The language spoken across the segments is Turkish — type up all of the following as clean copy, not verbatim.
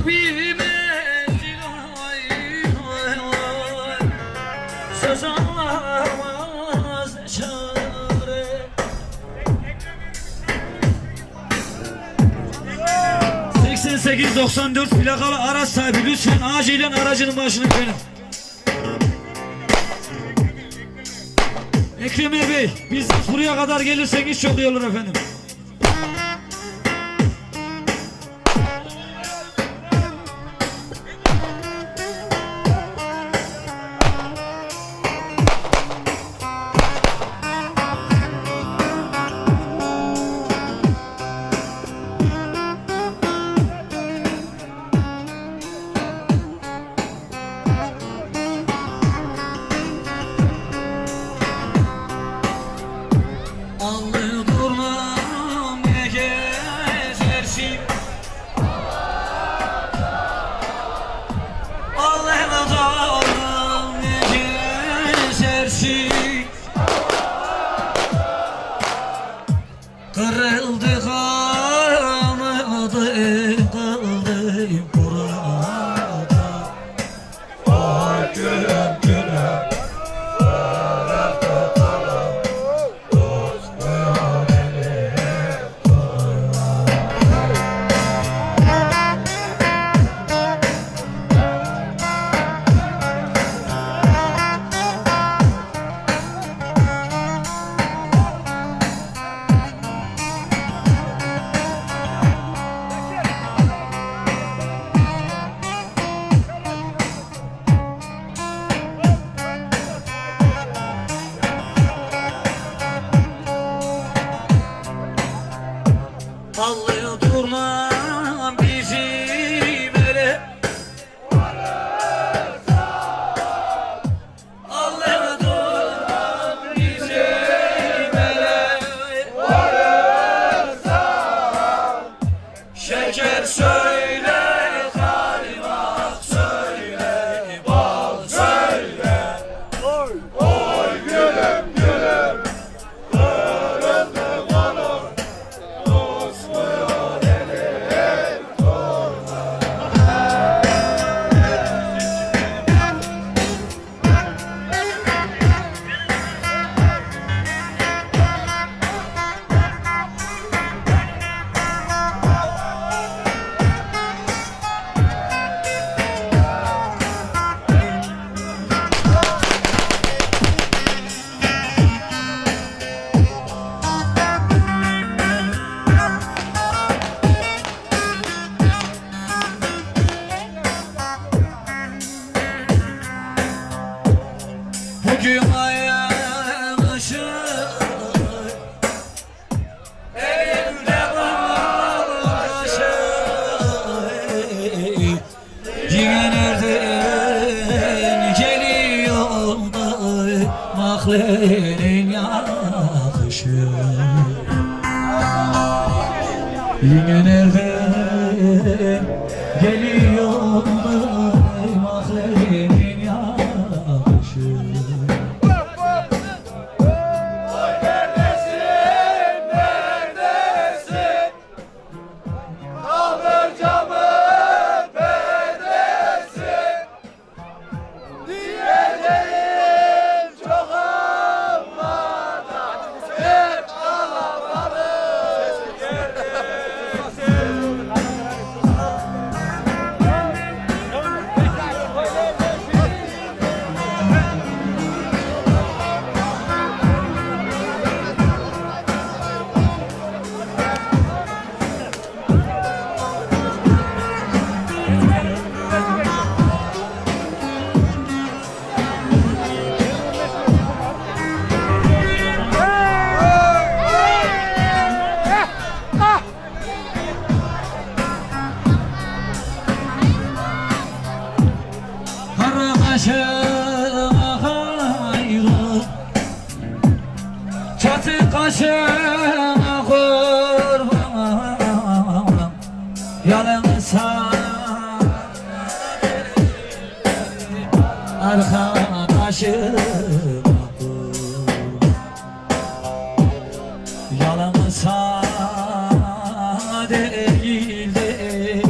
bir menzil söz anlamaz ne çare. 88-94 plakalı araç sahibi lütfen acilen aracının başına efendim. Ekrem Bey, biz buraya kadar gelirseniz çok iyi olur efendim. Allı durmam ne gezersin, allı durmam ne gezersin. Kırıldı kalmadı kaldı burada. Ay gülüm gülüm allı durmam bizim ele, allı durmam bizim ele. Şeker söyle, kaymak söyle, bal söyle. Oy gülüm gülüm, kırıldı kanım. Bugün ayağım ışık, elimde bal kaşık. Yine nereden geliyor da mahlenin yakışı? Yine nereden geliyor da mahlenin yakışı? Çatı kaşına kurban, yanımsa arkadaşım, yanımsa değil de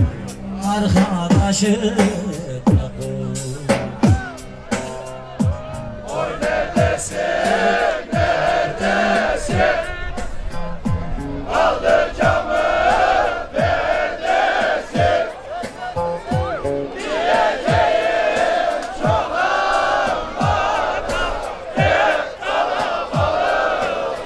arkadaşı Oy neredesin, neredesin? Kaldır camı, neredesin? Diyeceğim çok anlata, hep kalabalık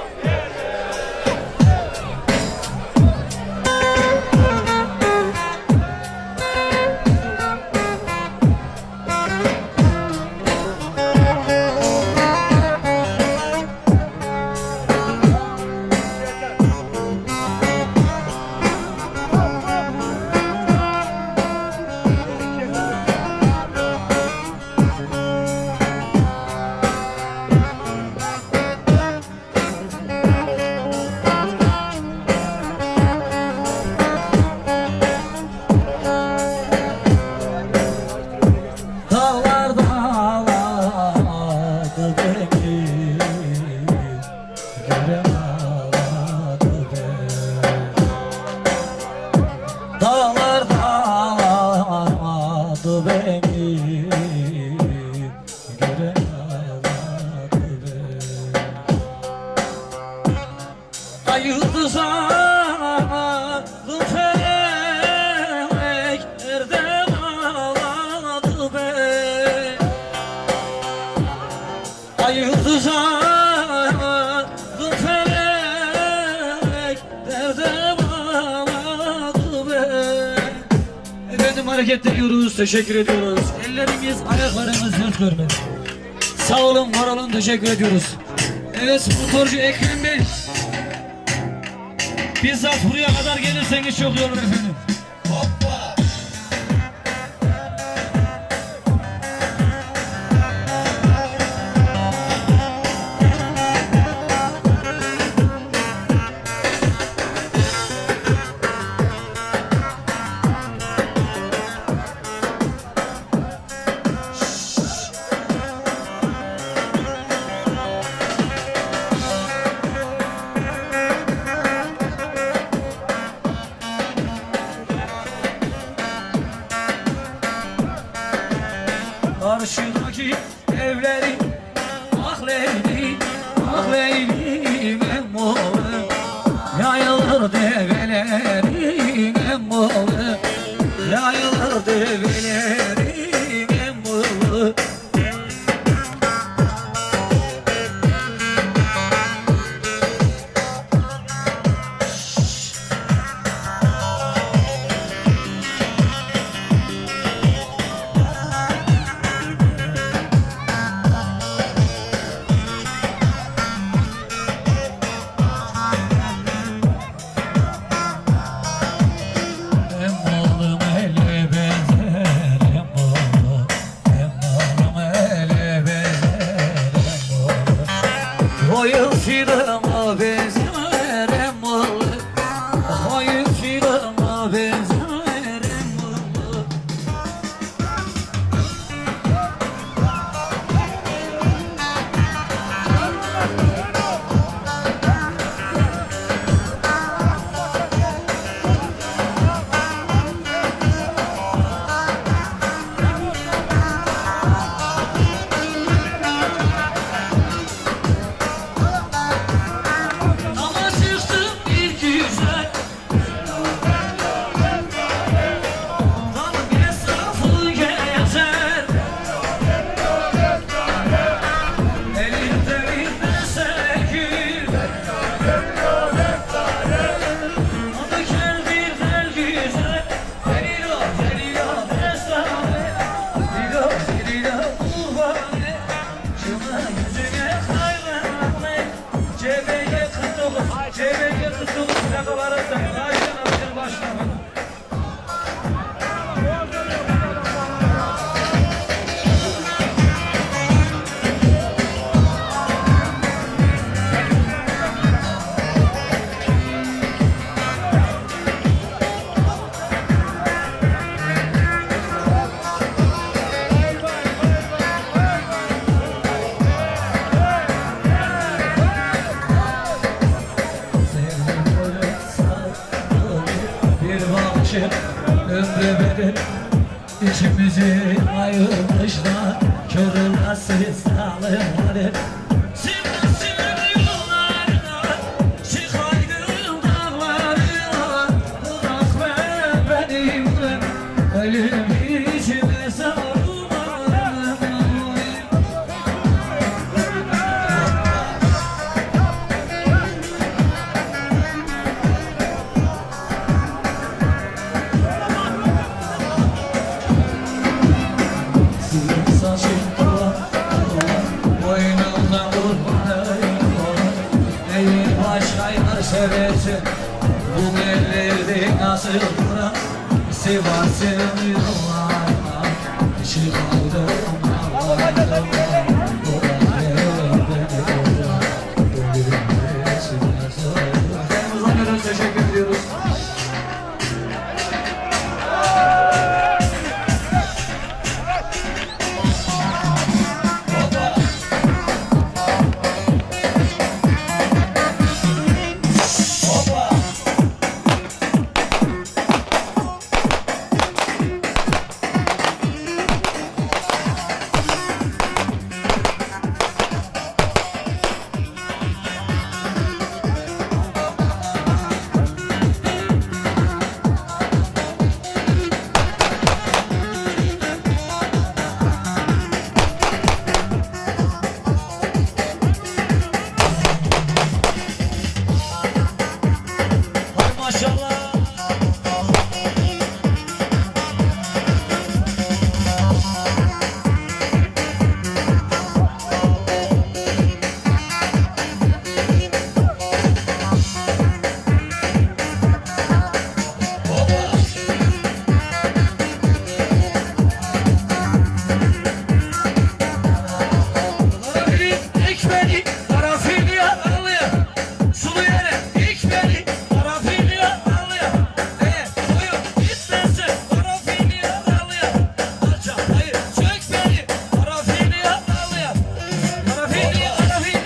Dağlar dağladı beni Gören ağladı beni Dağlar dağladı beni Gören ağladı beni Ay yıldızım felek nerede bağladı beni Ay yıldızım felek nerede bağladı beni Efendim hareket ediyoruz, teşekkür ediyoruz. Ellerimiz, ayaklarımız dört görmedi. Sağ olun, var olun, teşekkür ediyoruz. Evet, motorcu Ekrem Bey. Bizzat buraya kadar gelirseniz çok iyi olur efendim. Hoppa! Karşıdaki evleri ah Leyli, ah Leyli emmoğlu Yayılır develerin emmoğlu Yayılır develerin emmoğlu Emmoğlum ele benzer nedir? İçimizi ayırmışlar, körülmesiz dağları. Sivas'ın yollarına, çıkaydım dağlarına. Bırak benim ölüm içime sarılmaz. Seversin bu ellerde nasıl duran Sivas'ın yollarına çıkaydım dağlarına. Teşekkür ediyoruz. Maşallah. Ekmeği tarafıyla alıyor. Sulu yere ekmeği tarafıyla alıyor. Koyun gitmesin tarafıyla alıyor. Alça hayır çekmeyi tarafıyla alıyor. Tarafıyla alıyor.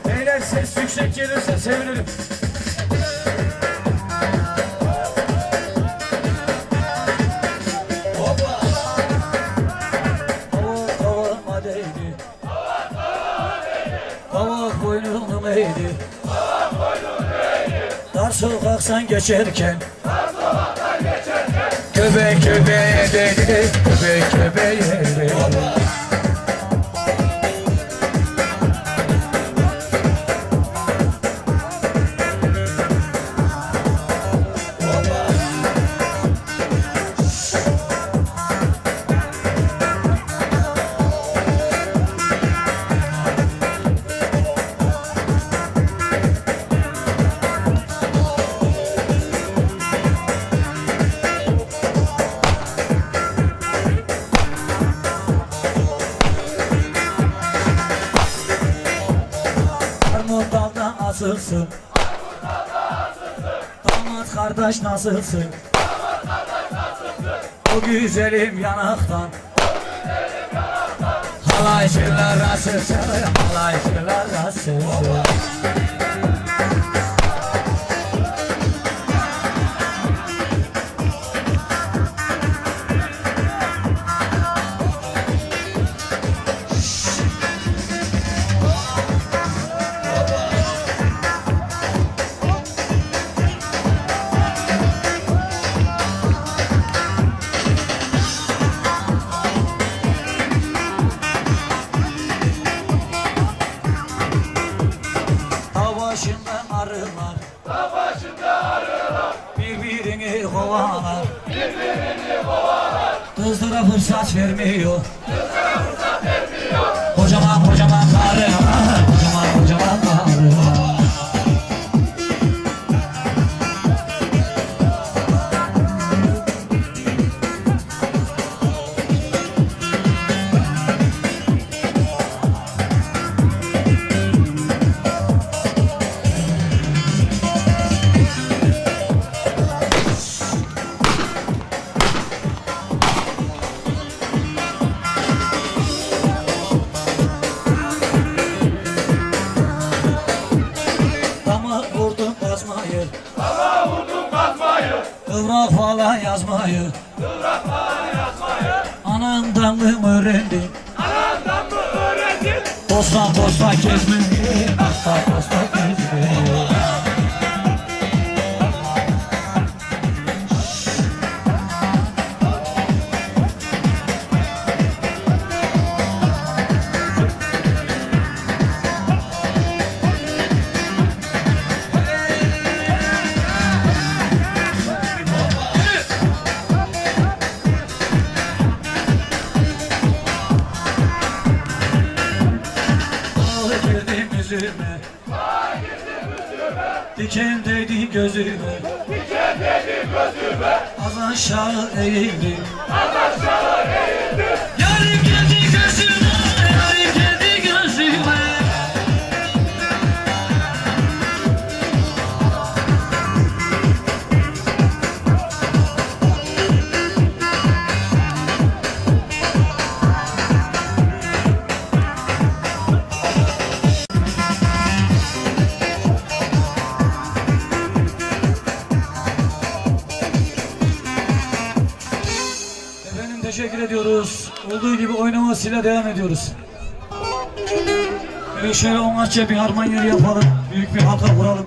Beyler ses yüksek gelirse sevinirim. Tavuk tavama değdi. Tavuk boynuma eğdi. Dar sokaksan geçerken. Köpek köpeğe değdi. Köpek köpeğe değdi. Armut dalda asılsın. Damat kardeş nasılsın? O güzelim yanaktan. Halaycılar nasılsın? Halaycılar nasılsın? Kızlara fırsat vermiyor. Kocaman kocaman karı, kocaman kocaman karı. kazmayı, Baba vurdum kazmayı, kıvrak falan yazmayı, kıvrak falan yazmayı. anandan mı öğrendin? Anandan mı öğrendin? Posta posta gezmeyi, posta posta gezmeyi. Ağ girdi yüzüme, diken değdi gözüme, Diken dedi gözüme, az aşağı eğildim. az aşağı eğildim. Yarim geldi gözüme, yarim geldi gözüme. Efendim teşekkür ediyoruz. Olduğu gibi oynamasıyla devam ediyoruz. Evet şöyle onlarca bir harman yeri yapalım. Büyük bir halka kuralım.